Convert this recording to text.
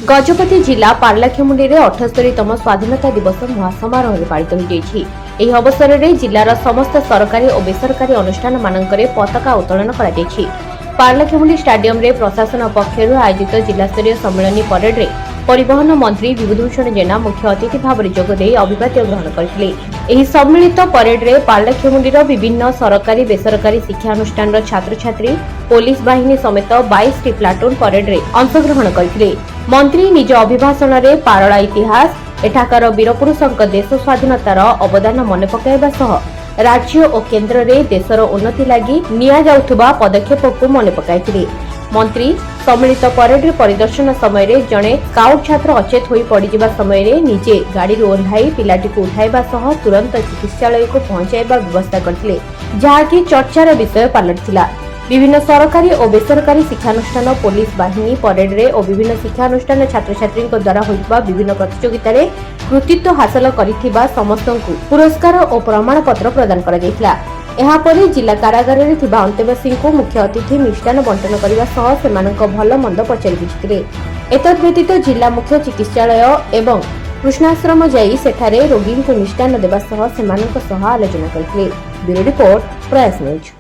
गजपति जिला पार्लाखेमुंडी 78तम स्वाधीनता दिवस महासमारोह पालित होती। ଏହି ଅବସରରେ ଜିଲ୍ଲାର ସମସ୍ତ ସରକାରୀ ଓ ବେସରକାରୀ ଅନୁଷ୍ଠାନମାନଙ୍କରେ ପତାକା ଉତ୍ତୋଳନ କରାଯାଇଛି। ପାର୍ଲାଖେମୁଣ୍ଡି ଷ୍ଟାଡିୟମରେ ପ୍ରଶାସନ ପକ୍ଷରୁ ଆୟୋଜିତ ଜିଲ୍ଲାସ୍ତରୀୟ ସମ୍ମିଳନୀ ପରେଡରେ ପରିବହନ ମନ୍ତ୍ରୀ ବିଭୂତିଭୂଷଣ ଜେନା ମୁଖ୍ୟ ଅତିଥି ଭାବରେ ଯୋଗଦେଇ ଅଭିବାଦ୍ୟ ଗ୍ରହଣ କରିଥିଲେ। ଏହି ସମ୍ମିଳିତ ପରେଡରେ ପାର୍ଲାଖେମୁଣ୍ଡିର ବିଭିନ୍ନ ସରକାରୀ ବେସରକାରୀ ଶିକ୍ଷାନୁଷ୍ଠାନର ଛାତ୍ରଛାତ୍ରୀ ପୋଲିସ ବାହିନୀ ସମେତ 22ଟି ପ୍ଲାଟୁନ୍ ପରେଡରେ ଅଂଶଗ୍ରହଣ କରିଥିଲେ। ମନ୍ତ୍ରୀ ନିଜ ଅଭିଭାଷଣରେ ପାରଳା ଇତିହାସ ଏଠାକାର ବୀରପୁରୁଷଙ୍କ ଦେଶ ସ୍ୱାଧୀନତାର ଅବଦାନ ମନେ ପକାଇବା ସହ ରାଜ୍ୟ ଓ କେନ୍ଦ୍ରରେ ଦେଶର ଉନ୍ନତି ଲାଗି ନିଆଯାଉଥିବା ପଦକ୍ଷେପକୁ ମନେ ପକାଇଥିଲେ। ମନ୍ତ୍ରୀ ସମ୍ମିଳିତ ପରେଡରେ ପରିଦର୍ଶନ ସମୟରେ ଜଣେ ସ୍କାଉଟ ଛାତ୍ର ଅଚେତ ହୋଇ ପଡ଼ିଯିବା ସମୟରେ ନିଜେ ଗାଡ଼ିରୁ ଓହ୍ଲାଇ ପିଲାଟିକୁ ଉଠାଇବା ସହ ତୁରନ୍ତ ଚିକିତ୍ସାଳୟକୁ ପହଞ୍ଚାଇବା ବ୍ୟବସ୍ଥା କରିଥିଲେ, ଯାହାକି ଚର୍ଚ୍ଚାର ବିଷୟ ପାଲଟିଥିଲା। विभिन्न सरकारी और बेसरकारी शिक्षानुष्ठान पुलिस बाहिनी परेड और विभिन्न शिक्षानुष्ठान छात्र-छात्री द्वारा होइतबा विभिन्न प्रतियोगिता रे कृतित्व हासिल करिथिबा समस्त को पुरस्कार और प्रमाण पत्र प्रदान करा जायतिला। एहा परे जिला कारागार रे थिबा अंतेवासी को मुख्य अतिथि मिष्टान बंटन करबा सह सेमानक भल मंद पचारि बुझिथिले। एतद व्यतीत जिला मुख्य चिकित्सालय एवं कृष्णाश्रम जाई सेठारे रोगी को मिष्टान देबा सह सेमानक सह आलोचना करथिले। ब्यूरो रिपोर्ट प्रयास न्यूज।